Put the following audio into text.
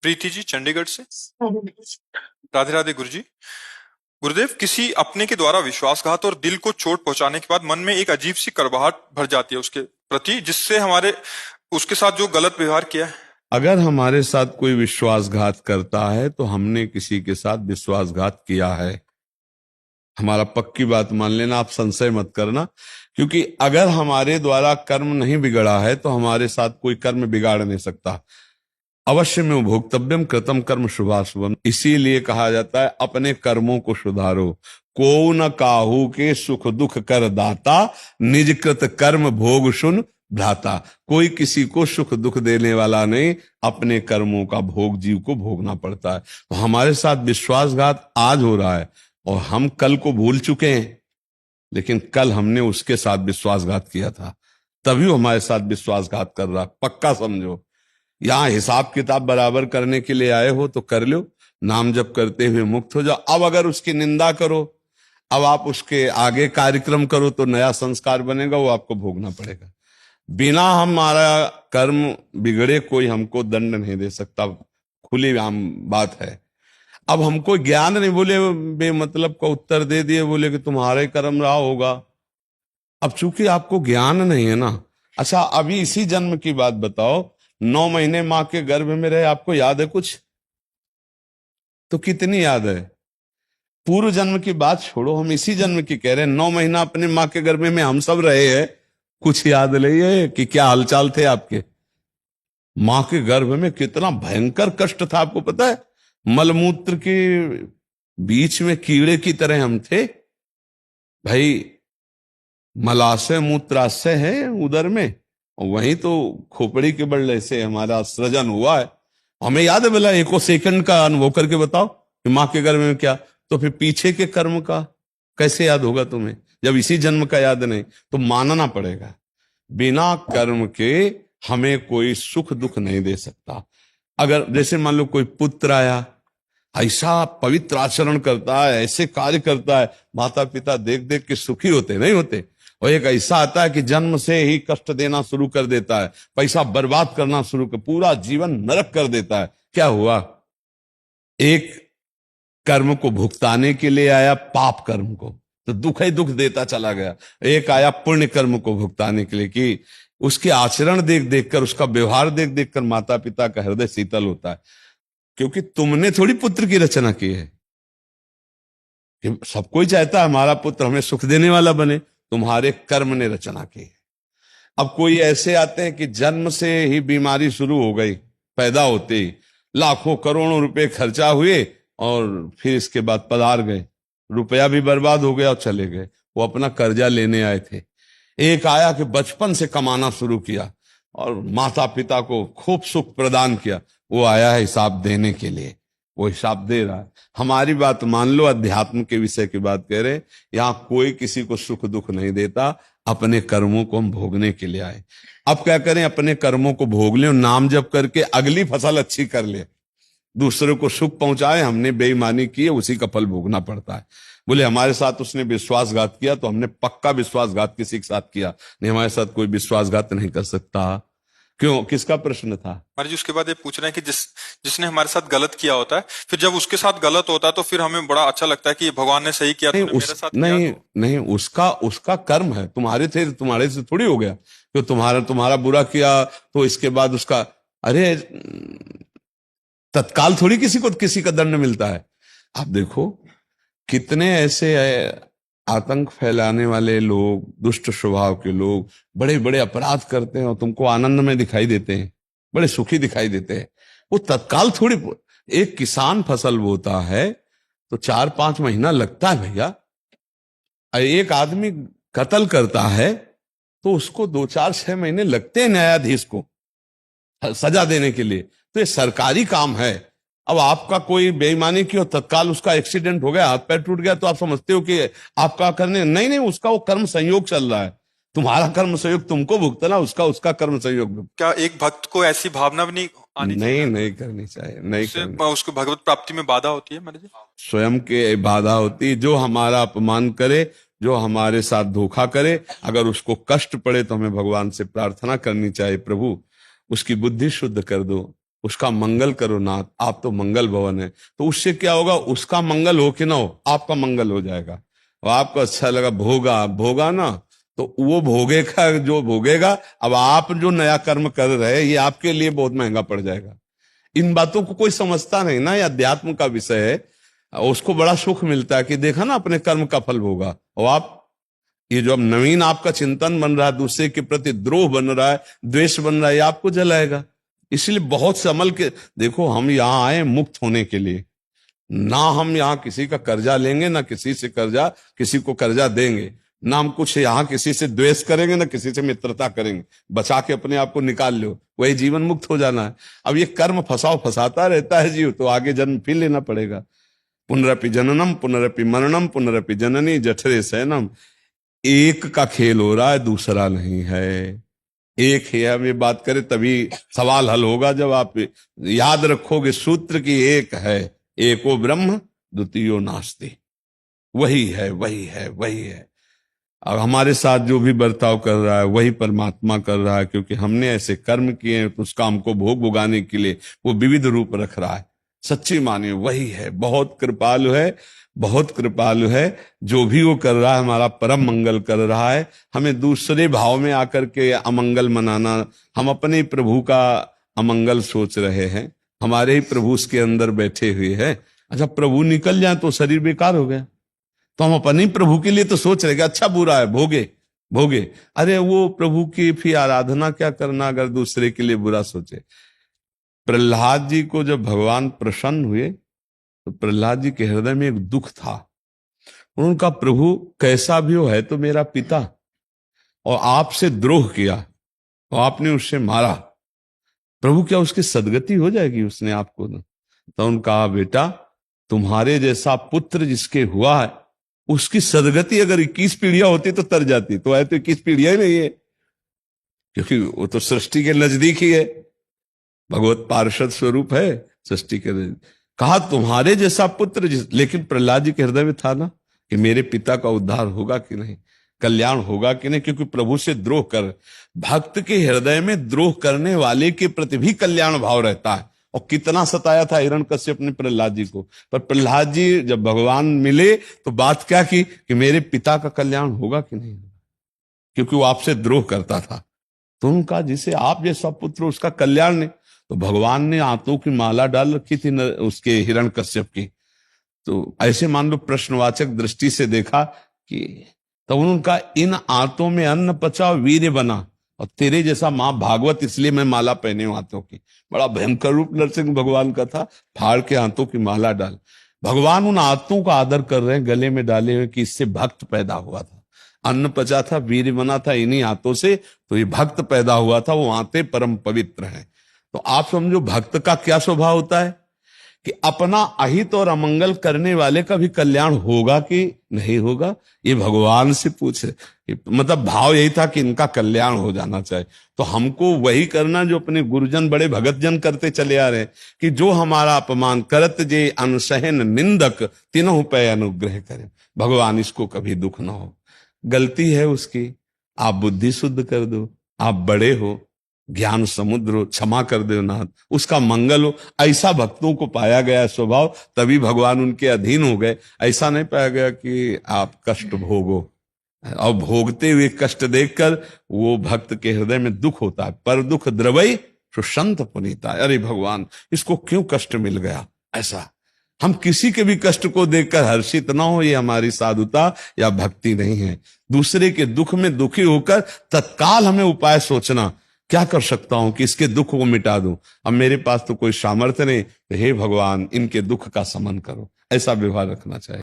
प्रीति जी चंडीगढ़ से। राधे राधे गुरु जी। गुरुदेव, किसी अपने के द्वारा विश्वासघात और दिल को चोट पहुंचाने के बाद मन में एक अजीब सी कड़वाहट भर जाती है उसके प्रति, जिससे हमारे उसके साथ जो गलत व्यवहार किया है। अगर हमारे साथ कोई विश्वासघात करता है तो हमने किसी के साथ विश्वासघात किया है। हमारा पक्की बात मान लेना, आप संशय मत करना, क्योंकि अगर हमारे द्वारा कर्म नहीं बिगड़ा है तो हमारे साथ कोई कर्म बिगाड़ नहीं सकता। अवश्य में भोक्तव्यम कृतम कर्म शुभाशुभम, इसीलिए कहा जाता है अपने कर्मों को सुधारो। को न काहू के सुख दुख कर दाता, निज कृत कर्म भोग सुन भ्राता। कोई किसी को सुख दुख देने वाला नहीं, अपने कर्मों का भोग जीव को भोगना पड़ता है। तो हमारे साथ विश्वासघात आज हो रहा है और हम कल को भूल चुके हैं, लेकिन कल हमने उसके साथ विश्वासघात किया था, तभी वो हमारे साथ विश्वासघात कर रहा। पक्का समझो, यहां हिसाब किताब बराबर करने के लिए आए हो तो कर लो, नाम जप करते हुए मुक्त हो जाओ। अब अगर उसकी निंदा करो, अब आप उसके आगे कार्यक्रम करो तो नया संस्कार बनेगा, वो आपको भोगना पड़ेगा। बिना हमारा कर्म बिगड़े कोई हमको दंड नहीं दे सकता, खुली आम बात है। अब हमको ज्ञान नहीं, बोले बेमतलब का उत्तर दे दिए, बोले कि तुम्हारे कर्म रहा होगा। अब चूंकि आपको ज्ञान नहीं है ना। अच्छा, अभी इसी जन्म की बात बताओ, 9 महीने मां के गर्भ में रहे, आपको याद है कुछ? तो कितनी याद है? पूर्व जन्म की बात छोड़ो, हम इसी जन्म की कह रहे हैं। 9 महीना अपने मां के गर्भ में हम सब रहे हैं, कुछ याद नहीं है कि क्या हालचाल थे आपके? मां के गर्भ में कितना भयंकर कष्ट था, आपको पता है? मलमूत्र के बीच में कीड़े की तरह हम थे भाई। मलाशय मूत्राशय है उदर में, और वहीं तो खोपड़ी के बल से हमारा सृजन हुआ है। हमें याद है, बोला 1 सेकंड का अनुभव करके बताओ कि मां के गर्भ में क्या। तो फिर पीछे के कर्म का कैसे याद होगा तुम्हें, जब इसी जन्म का याद नहीं? तो मानना पड़ेगा, बिना कर्म के हमें कोई सुख दुख नहीं दे सकता। अगर जैसे मान लो कोई पुत्र आया, ऐसा पवित्र आचरण करता है, ऐसे कार्य करता है, माता पिता देख देख के सुखी होते नहीं होते? और एक ऐसा आता है कि जन्म से ही कष्ट देना शुरू कर देता है, पैसा बर्बाद करना शुरू कर, पूरा जीवन नरक कर देता है। क्या हुआ? एक कर्म को भुगताने के लिए आया, पाप कर्म को, तो दुख ही दुख देता चला गया। एक आया पुण्य कर्म को भुगताने के लिए, कि उसके आचरण देख देख कर, उसका व्यवहार देख देख कर माता पिता का हृदय शीतल होता है। क्योंकि तुमने थोड़ी पुत्र की रचना की है, कि सब कोई चाहता है हमारा पुत्र हमें सुख देने वाला बने, तुम्हारे कर्म ने रचना की है। अब कोई ऐसे आते हैं कि जन्म से ही बीमारी शुरू हो गई, पैदा होते ही लाखों करोड़ों रुपए खर्चा हुए, और फिर इसके बाद पधार गए, रुपया भी बर्बाद हो गया और चले गए। वो अपना कर्जा लेने आए थे। एक आया कि बचपन से कमाना शुरू किया और माता पिता को खूब सुख प्रदान किया, वो आया है हिसाब देने के लिए, वो हिसाब दे रहा है। हमारी बात मान लो, अध्यात्म के विषय की बात कह रहे, यहां कोई किसी को सुख दुख नहीं देता, अपने कर्मों को हम भोगने के लिए आए। अब क्या करें? अपने कर्मों को भोग लें, नाम जप करके अगली फसल अच्छी कर ले। दूसरे को सुख पहुंचाए, हमने बेईमानी की है, उसी का फल भोगना पड़ता है। बोले हमारे साथ उसने विश्वासघात किया, तो हमने पक्का विश्वासघात किसी के साथ किया नहीं, हमारे साथ कोई विश्वासघात नहीं कर सकता। क्यों? किसका प्रश्न था? महाराज जी, उसके बाद ये पूछ रहे हैं कि जिसने हमारे साथ गलत किया होता है, फिर जब उसके साथ गलत होता है तो फिर हमें बड़ा अच्छा लगता है कि भगवान ने सही किया, नहीं, तूने मेरे साथ नहीं किया तो। नहीं, उसका कर्म है। तुम्हारे से थोड़ी हो गया, तो तुम्हारा बुरा किया तो इसके बाद उसका, अरे तत्काल थोड़ी किसी का दंड मिलता है। आप देखो कितने ऐसे आतंक फैलाने वाले लोग, दुष्ट स्वभाव के लोग बड़े बड़े अपराध करते हैं और तुमको आनंद में दिखाई देते हैं, बड़े सुखी दिखाई देते हैं। वो तत्काल थोड़ी। एक किसान फसल बोता है तो 4-5 महीना लगता है भैया। एक आदमी कत्ल करता है तो उसको 2-4-6 महीने लगते हैं न्यायाधीश को सजा देने के लिए। तो ये सरकारी काम है। अब आपका कोई बेईमानी की और तत्काल उसका एक्सीडेंट हो गया, हाथ पैर टूट गया, तो आप समझते हो कि आपका करने नहीं नहीं, उसका वो कर्म संयोग चल रहा है। तुम्हारा कर्म संयोग तुमको भुगतना, उसका कर्म संयोग। क्या एक भक्त को ऐसी भावना भी नहीं आनी चाहिए? नहीं करनी चाहिए, नहीं करनी। उसको भगवत प्राप्ति में बाधा होती है महाराज जी। स्वयं के बाधा होती, जो हमारा अपमान करे, जो हमारे साथ धोखा करे, अगर उसको कष्ट पड़े तो हमें भगवान से प्रार्थना करनी चाहिए, प्रभु उसकी बुद्धि शुद्ध कर दो, उसका मंगल करो नाथ, आप तो मंगल भवन है। तो उससे क्या होगा, उसका मंगल हो कि ना हो, आपका मंगल हो जाएगा। और आपको अच्छा लगा, भोगा भोगा ना, तो वो भोगेगा जो भोगेगा। अब आप जो नया कर्म कर रहे हैं, ये आपके लिए बहुत महंगा पड़ जाएगा। इन बातों को कोई समझता नहीं ना, ये अध्यात्म का विषय है। उसको बड़ा सुख मिलता है कि देखा ना, अपने कर्म का फल भोगा। और आप ये जो अब नवीन आपका चिंतन बन रहा है, दूसरे के प्रति द्रोह बन रहा है, द्वेष बन रहा है, ये आपको जलाएगा। इसलिए बहुत संभल के देखो, हम यहां आए मुक्त होने के लिए। ना हम यहाँ किसी का कर्जा लेंगे, ना किसी से कर्जा, किसी को कर्जा देंगे, ना हम कुछ यहाँ किसी से द्वेष करेंगे, ना किसी से मित्रता करेंगे। बचा के अपने आप को निकाल लो, वही जीवन मुक्त हो जाना है। अब ये कर्म फंसाता रहता है जीव, तो आगे जन्म फिर लेना पड़ेगा। पुनरपि जननम पुनरपि मरणम पुनरपि जननी जठरे शयनम। एक का खेल हो रहा है, दूसरा नहीं है। एक ही हम ये बात करें तभी सवाल हल होगा, जब आप याद रखोगे सूत्र की एक है, एको ब्रह्म द्वितीयो नास्ति। वही है, वही है, वही है। और हमारे साथ जो भी बर्ताव कर रहा है वही परमात्मा कर रहा है, क्योंकि हमने ऐसे कर्म किए हैं, उसका हमको भोग भुगाने के लिए वो विविध रूप रख रहा है। सच्ची मानिए वही है, बहुत कृपालु है, बहुत कृपालु है। जो भी वो कर रहा है हमारा परम मंगल कर रहा है। हमें दूसरे भाव में आकर के अमंगल मनाना, हम अपने प्रभु का अमंगल सोच रहे हैं, हमारे ही प्रभु उसके अंदर बैठे हुए हैं। अच्छा, प्रभु निकल जाए तो शरीर बेकार हो गया, तो हम अपने ही प्रभु के लिए तो सोच रहे कि अच्छा बुरा है, भोगे भोगे। अरे वो प्रभु की फिर आराधना क्या करना अगर दूसरे के लिए बुरा सोचे। प्रहलाद जी को जब भगवान प्रसन्न हुए तो प्रहलाद जी के हृदय में एक दुख था। उनका प्रभु कैसा भी हो है तो मेरा पिता, और आपसे द्रोह किया और आपने उससे मारा, प्रभु क्या उसकी सदगति हो जाएगी उसने आपको? तो उनका बेटा, तुम्हारे जैसा पुत्र जिसके हुआ है उसकी सदगति अगर 21 पीढ़ियां होती तो तर जाती, तो है तो 21 पीढ़ियां ही नहीं है, क्योंकि वो तो सृष्टि के नजदीक ही है, भगवत पार्षद स्वरूप है सृष्टि के नजदीक। कहा तुम्हारे जैसा पुत्र लेकिन प्रहलाद जी के हृदय में था ना कि मेरे पिता का उद्धार होगा कि नहीं, कल्याण होगा कि नहीं, क्योंकि प्रभु से द्रोह कर, भक्त के हृदय में द्रोह करने वाले के प्रति भी कल्याण भाव रहता है। और कितना सताया था हिरण्यकश्यप ने प्रहलाद जी को, पर प्रहलाद जी जब भगवान मिले तो बात क्या की कि मेरे पिता का कल्याण होगा कि नहीं, क्योंकि वो आपसे द्रोह करता था। तो उनका जिसे आप जैसा पुत्र उसका कल्याण नहीं, तो भगवान ने आंतों की माला डाल रखी थी उसके हिरण्यकश्यप की। तो ऐसे मान लो प्रश्नवाचक दृष्टि से देखा कि तब उनका इन आंतों में अन्न पचा वीर्य बना, और तेरे जैसा मां भागवत इसलिए मैं माला पहने हूं आंतों की। बड़ा भयंकर रूप नरसिंह भगवान का था, फाड़ के आंतों की माला डाल। भगवान उन आंतों का आदर कर रहे हैं गले में डाले हुए कि इससे भक्त पैदा हुआ था, अन्न पचा था, वीर्य बना था इन्हीं आंतों से, तो ये भक्त पैदा हुआ था, वो आंतें परम पवित्र हैं। तो आप समझो भक्त का क्या स्वभाव होता है कि अपना अहित और अमंगल करने वाले का भी कल्याण होगा कि नहीं होगा, ये भगवान से पूछे। मतलब भाव यही था कि इनका कल्याण हो जाना चाहिए। तो हमको वही करना जो अपने गुरुजन बड़े भगत जन करते चले आ रहे हैं कि जो हमारा अपमान करत जे अनसहन निंदक तीनों पे अनुग्रह करें। भगवान इसको कभी दुख ना हो, गलती है उसकी, आप बुद्धि शुद्ध कर दो, आप बड़े हो, ज्ञान समुद्र हो, क्षमा कर दो नाथ, उसका मंगल हो। ऐसा भक्तों को पाया गया स्वभाव, तभी भगवान उनके अधीन हो गए। ऐसा नहीं पाया गया कि आप कष्ट भोगो, और भोगते हुए कष्ट देखकर वो भक्त के हृदय में दुख होता है। पर दुख द्रवई सुसंत पुनीता, अरे भगवान इसको क्यों कष्ट मिल गया। ऐसा हम किसी के भी कष्ट को देखकर हर्षित ना हो, ये हमारी साधुता या भक्ति नहीं है। दूसरे के दुख में दुखी होकर तत्काल हमें उपाय सोचना, क्या कर सकता हूं कि इसके दुख को मिटा दूं। अब मेरे पास तो कोई सामर्थ्य नहीं, तो हे भगवान इनके दुख का शमन करो, ऐसा व्यवहार रखना चाहिए।